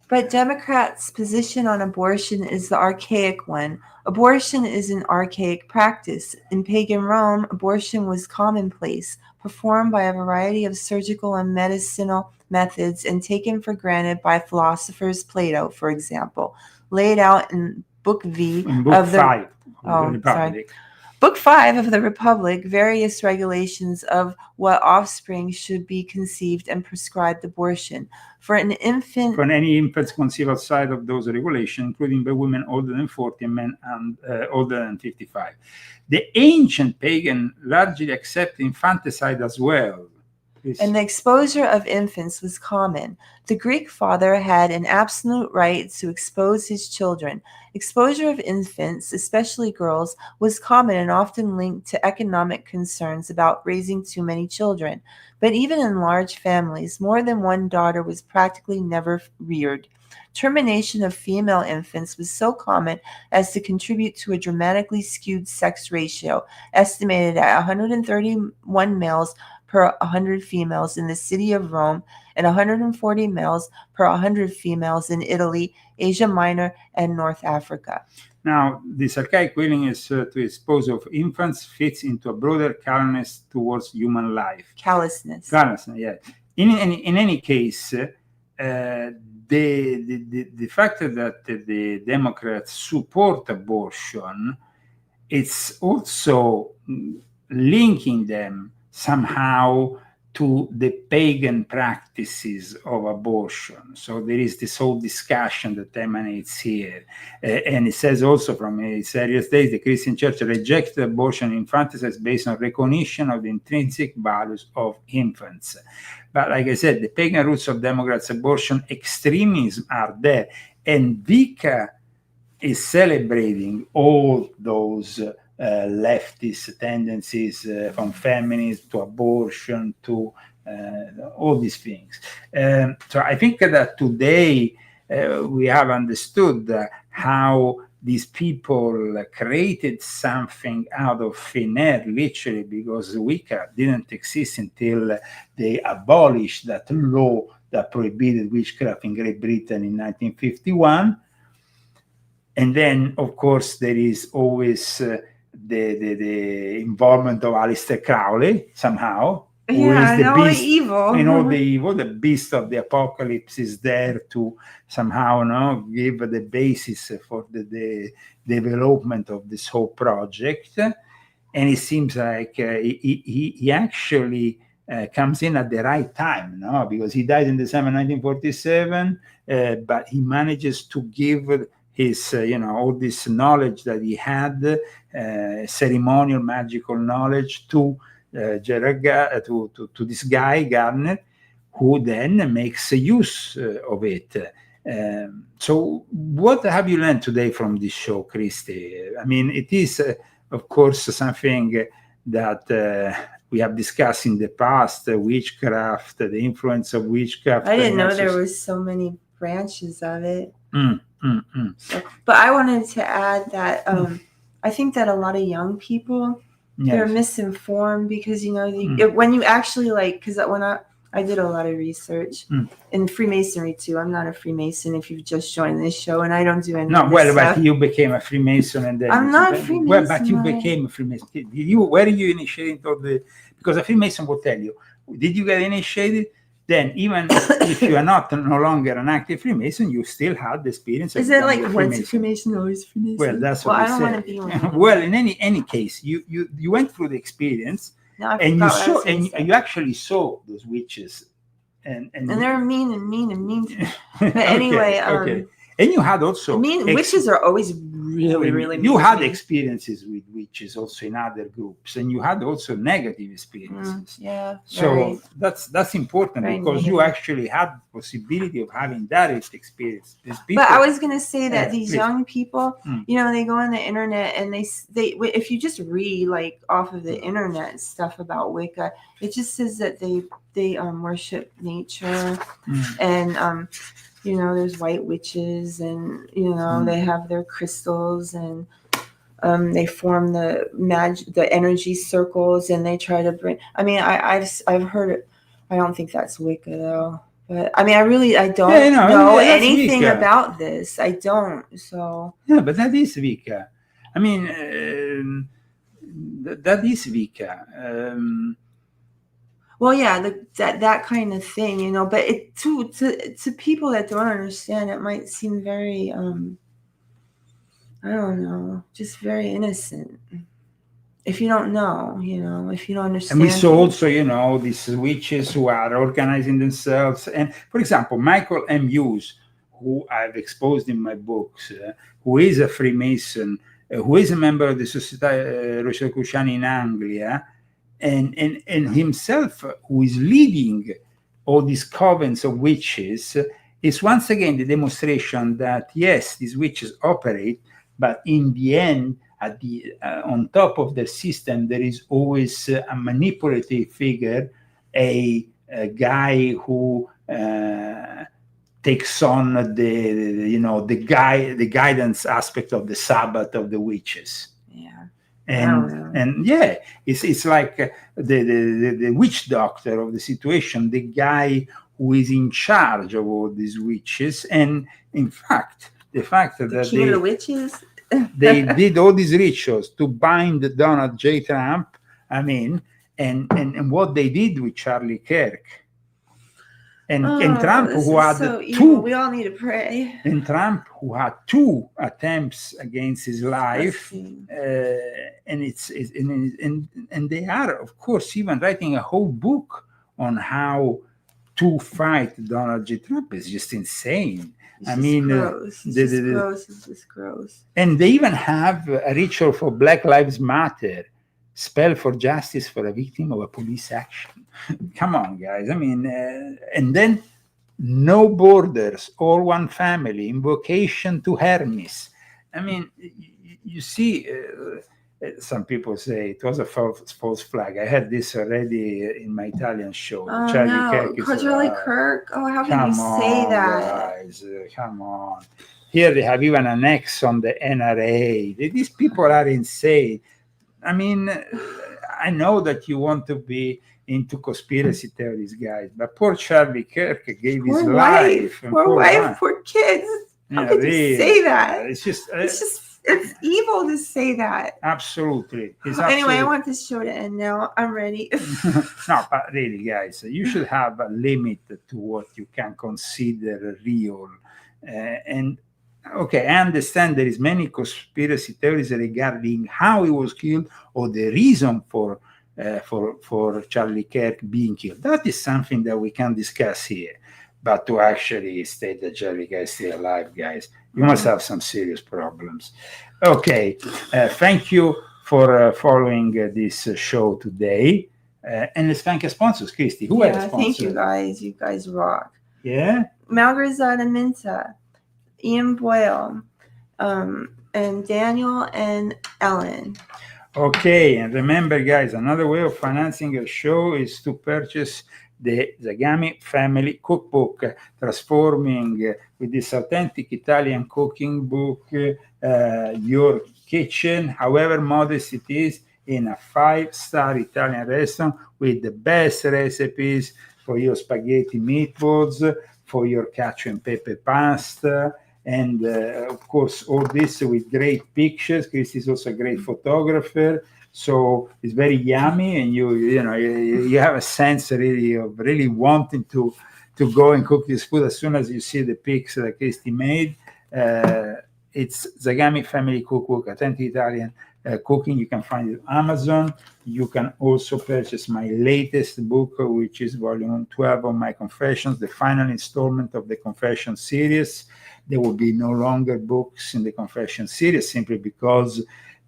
But Democrats' position on abortion is the archaic one. Abortion is an archaic practice. In pagan Rome, abortion was commonplace, performed by a variety of surgical and medicinal methods and taken for granted by philosophers, Plato, for example, laid out in Book V of the Republic. Book 5 of the Republic, various regulations of what offspring should be conceived and prescribed abortion. For any infants conceived outside of those regulations, including by women older than 40 and men older than 55. The ancient pagan largely accepted infanticide as well. And the exposure of infants was common. The Greek father had an absolute right to expose his children. Exposure of infants, especially girls, was common and often linked to economic concerns about raising too many children. But even in large families, more than one daughter was practically never reared. Termination of female infants was so common as to contribute to a dramatically skewed sex ratio, estimated at 131 males per 100 females in the city of Rome, and 140 males per 100 females in Italy, Asia Minor, and North Africa.
Now, this archaic willingness to dispose of infants fits into a broader callousness towards human life.
Callousness,
yeah. In any case, the fact that the Democrats support abortion, it's also linking them somehow to the pagan practices of abortion. So there is this whole discussion that emanates here. And it says also from its earliest days, the Christian Church rejected abortion in infanticides based on recognition of the intrinsic values of infants. But like I said, the pagan roots of Democrats' abortion extremism are there. And Wicca is celebrating all those leftist tendencies, from feminism to abortion to all these things. So I think that today we have understood how these people created something out of thin air, literally, because Wicca didn't exist until they abolished that law that prohibited witchcraft in Great Britain in 1951. And then, of course, there is always the involvement of Aleister Crowley somehow.
Yeah,
the
all
beast,
the evil.
and all the evil. The beast of the apocalypse is there to somehow give the basis for the development of this whole project. And it seems like he actually comes in at the right time, because he died in December 1947, but he manages to give his, all this knowledge that he had, ceremonial, magical knowledge, to this guy, Gardner, who then makes use of it. So what have you learned today from this show, Christy? I mean, it is, of course, something that we have discussed in the past, witchcraft, the influence of witchcraft.
I didn't know there was so many branches of it.
So,
but I wanted to add that I think that a lot of young people, they're misinformed because, when you actually because when I did a lot of research in Freemasonry too. I'm not a Freemason if you've just joined this show, and I don't do any of this stuff.
But you became a Freemason, and then
I'm not a Freemason.
Well, but you became a Freemason. Where are you initiated because a Freemason will tell you, did you get initiated? Then even if you are no longer an active Freemason, you still had the experience.
Is it like once a Freemason, always Freemason?
Well, that's what
I don't want to be one.
Well, in any case, you went through the experience, and you saw, and you actually saw those witches, and
they're mean. But anyway,
okay. And you had also
witches are always really mean.
You had experiences with witches also in other groups, and you had also negative experiences. So that's important because you actually had the possibility of having direct experience.
But I was going to say that these young people, they go on the internet and they if you just read off of the internet stuff about Wicca, it just says that they worship nature and there's white witches, and they have their crystals, and they form the energy circles, and they try to bring. I mean, I've heard it. I don't think that's Wicca though. But I mean, I don't know anything about this. I don't. So
but that is Wicca. I mean, that is Wicca.
Well, yeah, that kind of thing, but it to people that don't understand, it might seem very, I don't know, just very innocent. If you don't know, if you don't understand.
And we saw also, these witches who are organizing themselves. And for example, Michael M. Hughes, who I've exposed in my books, who is a Freemason, who is a member of the Società Rosicruciana in Anglia, and himself, who is leading all these covens of witches, is once again the demonstration that yes, these witches operate, but in the end, on top of the system, there is always a manipulative figure, a guy who takes on the guidance aspect of the Sabbath of the witches. And it's like the witch doctor of the situation, the guy who is in charge of all these witches. And in fact, the fact that
the witches
they did all these rituals to bind Donald J. Trump. I mean, and what they did with Charlie Kirk. And Trump,
this
who
is
had
so evil.
two,
We all need to pray.
and Trump, who had two attempts against his life,
Disgusting.
and they are, of course, even writing a whole book on how to fight Donald J. Trump. Is just insane.
It's
I
just
mean,
gross. It's just gross. It's just gross.
And they even have a ritual for Black Lives Matter, spell for justice for a victim of a police action. Come on, guys. I mean, and then no borders, all one family, invocation to Hermes. I mean, you see, some people say it was a false flag. I had this already in my Italian show.
Oh,
Charlie
no.
Kirk
Charlie Kirk. Oh, how can you say that?
Guys, come on. Here they have even an X on the NRA. These people are insane. I mean, I know that you want to be into conspiracy theories, guys, but poor Charlie Kirk gave his life.
Poor wife, poor kids. How could you say that?
It's just
it's evil to say that.
Absolutely.
Anyway, I want this show to end now. I'm ready.
No, but really, guys, you should have a limit to what you can consider real. And okay, I understand there is many conspiracy theories regarding how he was killed or the reason for Charlie Kirk being killed. That is something that we can discuss here. But to actually state that Charlie Kirk is still alive, guys, you must have some serious problems. Okay, thank you for following this show today. And let's thank our sponsors, Christy. Who are the sponsors?
Thank you, guys. You guys rock.
Yeah?
Malgrazada Minta, Ian Boyle, and Daniel and Ellen.
Okay, and remember, guys, another way of financing your show is to purchase the Zagami Family Cookbook, transforming with this authentic Italian cooking book your kitchen, however modest it is, in a 5-star Italian restaurant with the best recipes for your spaghetti meatballs, for your cacio and pepe pasta, and of course, all this with great pictures. Chris is also a great photographer, so it's very yummy, and you have a sense really of really wanting to go and cook this food as soon as you see the pics that Christy made. It's Zagami Family Cookbook, authentic Italian cooking. You can find it on Amazon. You can also purchase my latest book, which is volume 12 of my Confessions, the final installment of the Confession series. There will be no longer books in the Confession series simply because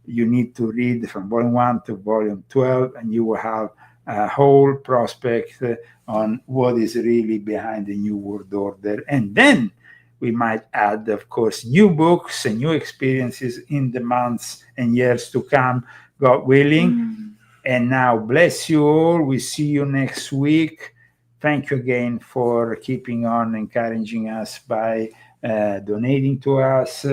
you need to read from volume 1 to volume 12, and you will have a whole prospect on what is really behind the New World Order. And then we might add, of course, new books and new experiences in the months and years to come, God willing. And now, bless you all. We see you next week. Thank you again for keeping on encouraging us by donating to us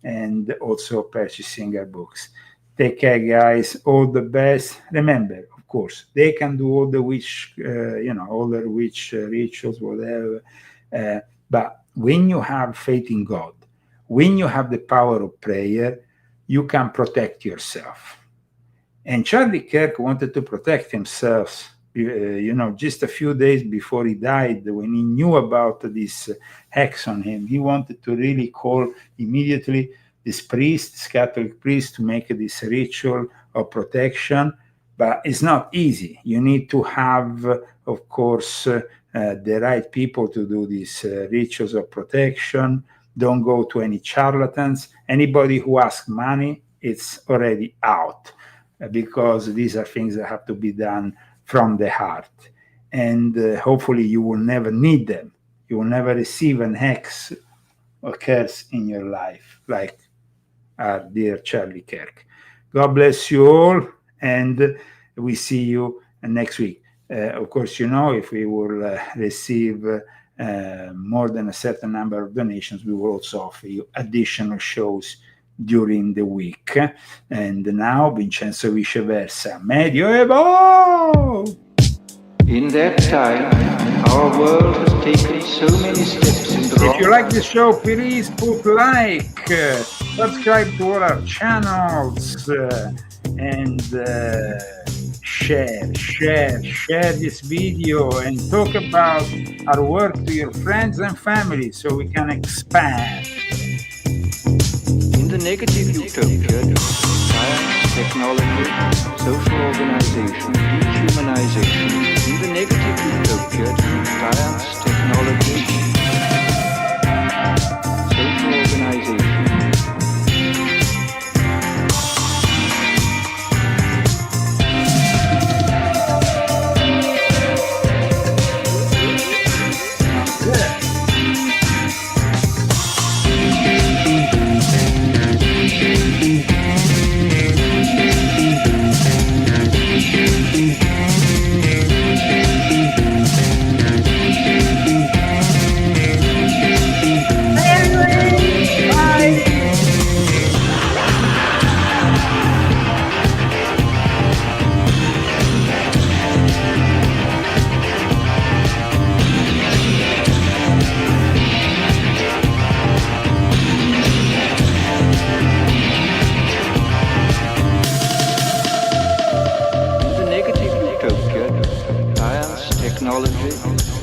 and also purchasing our books. Take care, guys. All the best. Remember, of course, they can do all the witch, all the witch rituals, whatever. But when you have faith in God, when you have the power of prayer, you can protect yourself. And Charlie Kirk wanted to protect himself, just a few days before he died, when he knew about this hex on him. He wanted to really call immediately this Catholic priest, to make this ritual of protection. But it's not easy. You need to have, of course, the right people to do these rituals of protection. Don't go to any charlatans. Anybody who asks money, it's already out, because these are things that have to be done from the heart. And hopefully you will never need them. You will never receive an hex or curse in your life, like our dear Charlie Kirk. God bless you all, and we see you next week. Of course, if we will receive more than a certain number of donations, we will also offer you additional shows during the week. And now, Vincenzo Viceversa, Medioevo!
In that time, our world has taken so many steps in the wrong.
If you like the show, please put like, subscribe to all our channels, and share this video and talk about our work to your friends and family so we can expand.
In the negative utopia, science, technology, social organization, dehumanization. In the negative utopia, science, technology, social organization.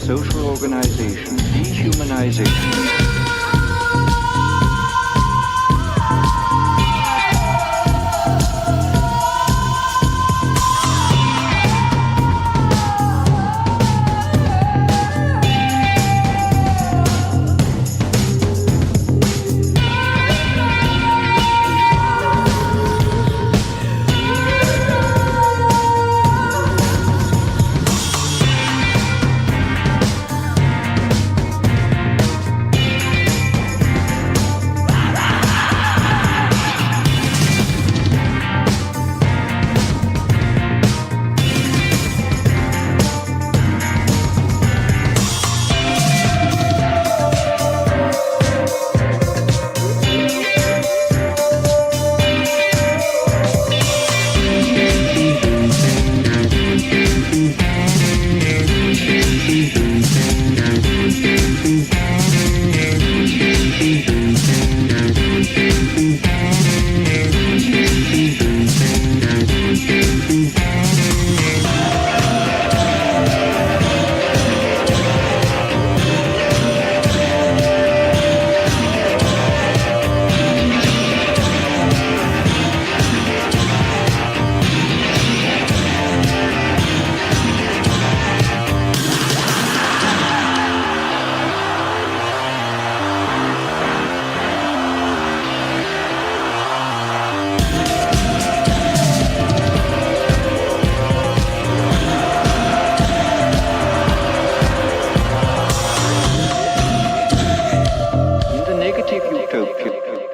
Social organization, dehumanization.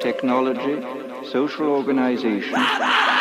Technology, social organization.